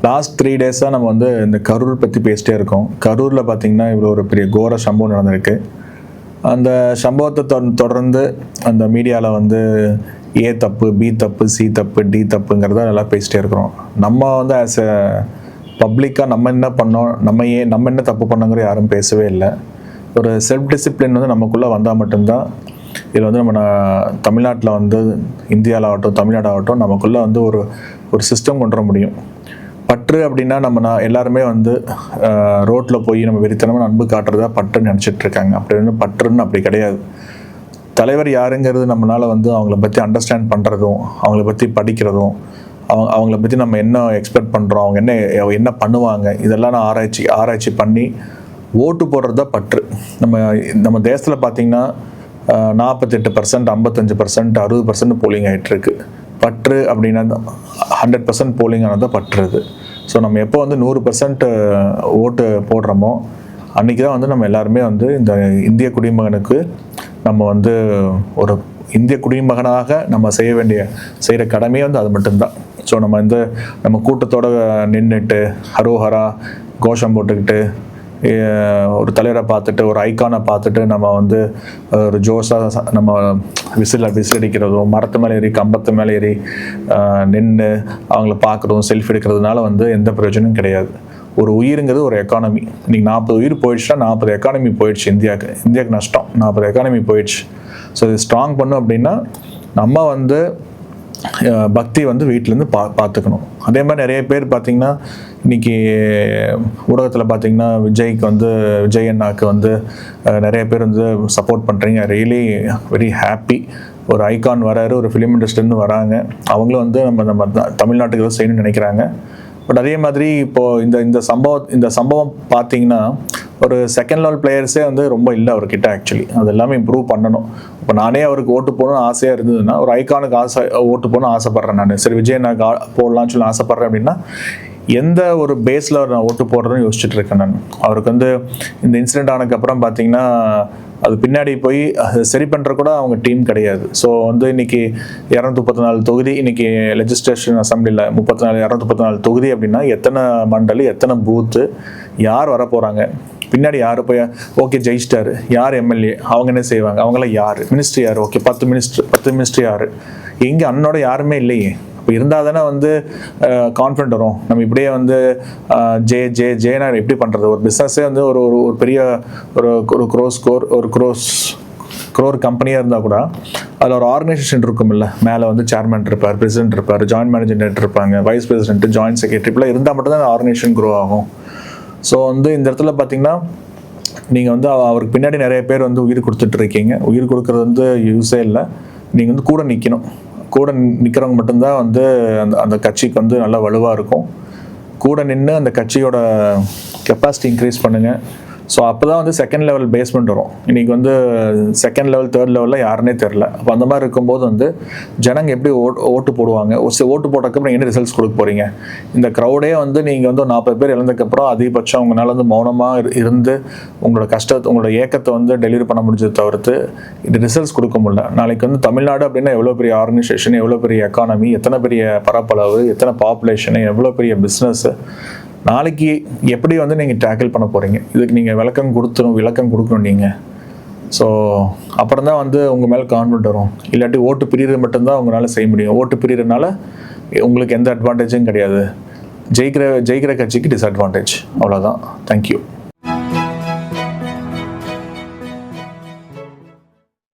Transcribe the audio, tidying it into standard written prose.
Last 3 டேஸாக நம்ம வந்து இந்த கரூர் பற்றி பேசிட்டே இருக்கோம். கரூரில் பார்த்திங்கன்னா இவ்வளோ ஒரு பெரிய கோர சம்பவம் நடந்திருக்கு. அந்த சம்பவத்தை தொடர்ந்து அந்த மீடியாவில் வந்து ஏ தப்பு, பி தப்பு, சி தப்பு, டி தப்புங்கிறத நல்லா பேசிட்டே இருக்கிறோம். நம்ம வந்து ஆஸ் எ பப்ளிக்காக நம்ம என்ன பண்ணோம், நம்ம என்ன தப்பு பண்ணோங்கிற யாரும் பேசவே இல்லை. ஒரு செல்ஃப் டிசிப்ளின் வந்து நமக்குள்ளே வந்தால் மட்டும்தான் இதில் வந்து நம்ம தமிழ்நாட்டில் வந்து இந்தியாவில் ஆகட்டும் தமிழ்நாடு ஆகட்டும் நமக்குள்ளே வந்து ஒரு சிஸ்டம் கொண்டு வர முடியும். பற்று அப்படின்னா எல்லாருமே வந்து ரோட்டில் போய் நம்ம வெறித்தனமாக அன்பு காட்டுறதா பற்றுன்னு நினச்சிட்ருக்காங்க. அப்படி வந்து பற்றுன்னு அப்படி கிடையாது. தலைவர் யாருங்கிறது நம்மளால் வந்து அவங்கள பற்றி அண்டர்ஸ்டாண்ட் பண்ணுறதும், அவங்கள பற்றி படிக்கிறதும், அவங்கள பற்றி நம்ம என்ன எக்ஸ்பெக்ட் பண்ணுறோம், அவங்க என்ன பண்ணுவாங்க, இதெல்லாம் நான் ஆராய்ச்சி பண்ணி ஓட்டு போடுறது தான் பற்று. நம்ம தேசத்தில் பார்த்திங்கன்னா 48%, 55%, 60% போலிங் ஆகிட்டுருக்கு. பற்று அப்படின்னா 100% போலிங் ஆனது தான் பற்றுறது. ஸோ நம்ம எப்போ வந்து 100% ஓட்டு போடுறோமோ அன்றைக்கி தான் வந்து நம்ம எல்லாருமே வந்து இந்த இந்திய குடிமகனுக்கு நம்ம வந்து ஒரு இந்திய குடிமகனாக நம்ம செய்கிற கடமையே வந்து அது மட்டும்தான். ஸோ நம்ம கூட்டத்தோடு நின்றுட்டு ஹரோஹரா கோஷம் போட்டுக்கிட்டு ஒரு தலைவரை பார்த்துட்டு ஒரு ஐக்கானை பார்த்துட்டு நம்ம வந்து ஒரு ஜோஸாக நம்ம விசிலடிக்கிறதும், மரத்து மேலே ஏறி கம்பத்து மேலே ஏறி நின்று அவங்கள பார்க்குறதும் செல்ஃபி எடுக்கிறதுனால வந்து எந்த பிரயோஜனமும் கிடையாது. ஒரு உயிருங்கிறது ஒரு எக்கானமி. இன்றைக்கி 40 உயிர் போயிடுச்சுன்னா 40 எக்கானமி போயிடுச்சு. இந்தியாவுக்கு நஷ்டம் 40 எக்கானமி போயிடுச்சு. ஸோ இது ஸ்ட்ராங் பண்ணும் அப்படின்னா நம்ம வந்து பக்தி வந்து வீட்டிலேருந்து பார்த்துக்கணும். அதே மாதிரி நிறைய பேர் பார்த்திங்கன்னா இன்றைக்கி ஊடகத்தில் பார்த்திங்கன்னா விஜய் அண்ணாவுக்கு வந்து நிறைய பேர் வந்து சப்போர்ட் பண்ணுறீங்க. Really very happy. ஒரு ஐகான் வராரு, ஒரு ஃபிலிம் இண்டஸ்ட்ரிலேருந்து வராங்க. அவங்களும் வந்து நம்ம தமிழ்நாட்டுக்கு தான் செய்யணும்னு நினைக்கிறாங்க. பட் அதே மாதிரி இப்போது இந்த சம்பவம் பார்த்திங்கன்னா ஒரு செகண்ட் லெவல் பிளேயர்ஸே வந்து ரொம்ப இல்லை அவர்கிட்ட. ஆக்சுவலி அது எல்லாமே இம்ப்ரூவ் பண்ணணும். இப்போ நானே அவருக்கு ஓட்டு போகணும்னு ஆசையாக இருந்ததுன்னா ஒரு ஐகானுக்கு ஓட்டு போகணும்னு ஆசைப்பட்றேன். நான் சரி விஜய் நான் போடலான்னு சொல்லி ஆசைப்பட்றேன் அப்படின்னா எந்த ஒரு பேஸில் நான் ஓட்டு போடுறதுன்னு யோசிச்சுட்டு இருக்கேன் நான். அவருக்கு வந்து இந்த இன்சிடெண்ட் ஆனதுக்கப்புறம் பார்த்திங்கன்னா அது பின்னாடி போய் சரி பண்ணுற கூட அவங்க டீம் கிடையாது. ஸோ வந்து இன்றைக்கி 234 தொகுதி, இன்றைக்கி லெஜிஸ்லேஷன் அசம்பிளியில் 234 தொகுதி அப்படின்னா எத்தனை மண்டல், எத்தனை பூத்து, யார் வரப்போகிறாங்க, பின்னாடி யார் போய் ஓகே ஜெயிச்சிட்டாரு, யார் எம்எல்ஏ, அவங்க என்ன செய்வாங்க, அவங்களாம் யார், மினிஸ்ட்ரி யார், ஓகே 10 மினிஸ்ட்ரி யார், எங்கே அண்ணனோட யாருமே இல்லையே. இப்போ இருந்தால் தானே வந்து கான்ஃபிடென்ட் வரும். நம்ம இப்படியே வந்து ஜேனா எப்படி பண்ணுறது? ஒரு பிஸ்னஸே வந்து ஒரு பெரிய க்ரோர் கம்பெனியாக இருந்தால் கூட அதில் ஒரு ஆர்கனைசேஷன் இருக்கும்ல. மேலே வந்து சேர்மன் இருப்பார், பிரசிடென்ட் இருப்பார், ஜாயின்ட் மேனேஜர் இருப்பாங்க, வைஸ் பிரசிடென்ட், ஜாயின்ட் செக்ரட்டரி, இப்படிலாம் இருந்தால் மட்டும்தான் அந்த ஆர்கனைசேஷன் க்ரோ ஆகும். ஸோ வந்து இந்த இடத்துல பார்த்திங்கன்னா நீங்கள் வந்து அவருக்கு பின்னாடி நிறைய பேர் வந்து உயிர் கொடுத்துட்ருக்கீங்க. உயிர் கொடுக்குறது வந்து யூஸே இல்லை. நீங்கள் வந்து கூட நிற்கணும். கூட நிற்கிறவங்க மட்டும்தான் வந்து அந்த கட்சிக்கு வந்து நல்லா வலுவாக இருக்கும். கூட நின்று அந்த கட்சியோட கெப்பாசிட்டி இன்க்ரீஸ் பண்ணுங்கள். ஸோ அப்போ தான் வந்து செகண்ட் லெவல் பேஸ்மெண்ட் வரும். இன்றைக்கி வந்து செகண்ட் லெவல், தேர்ட் லெவலில் யாருன்னே தெரில. அப்போ அந்த மாதிரி இருக்கும்போது வந்து ஜனங்க எப்படி ஓட்டு போடுவாங்க? ஓட்டு போட்டதுக்கப்புறம் என்ன ரிசல்ட்ஸ் கொடுக்க போகிறீங்க? இந்த க்ரௌடே வந்து நீங்கள் வந்து 40 பேர் இழந்ததுக்கப்புறம் அதிகபட்சம் உங்களால் வந்து மௌனமாக இருந்து உங்களோட ஏக்கத்தை வந்து டெலிவரி பண்ண முடிஞ்சதை தவிர்த்து இது ரிசல்ட்ஸ் கொடுக்க முடியல. நாளைக்கு வந்து தமிழ்நாடு அப்படின்னா எவ்வளோ பெரிய ஆர்கனைசேஷன், எவ்வளோ பெரிய எக்கானமி, எத்தனை பெரிய பரப்பளவு, எத்தனை பாப்புலேஷனு, எவ்வளோ பெரிய பிஸ்னஸ்ஸு, நாளைக்கு எப்படி வந்து நீங்கள் டேக்கிள் பண்ண போகிறீங்க? இதுக்கு நீங்கள் விளக்கம் கொடுக்கணும் நீங்கள். ஸோ அப்புறம் தான் வந்து உங்கள் மேலே கான்ஃபிடென்ட் வரும். இல்லாட்டி ஓட்டு பிரிகிறது மட்டும்தான் உங்களால் செய்ய முடியும். ஓட்டு பிரிகிறதுனால உங்களுக்கு எந்த அட்வான்டேஜும் கிடையாது. ஜெயிக்கிற கட்சிக்கு டிஸ்அட்வான்டேஜ். அவ்வளோதான். தேங்க்யூ.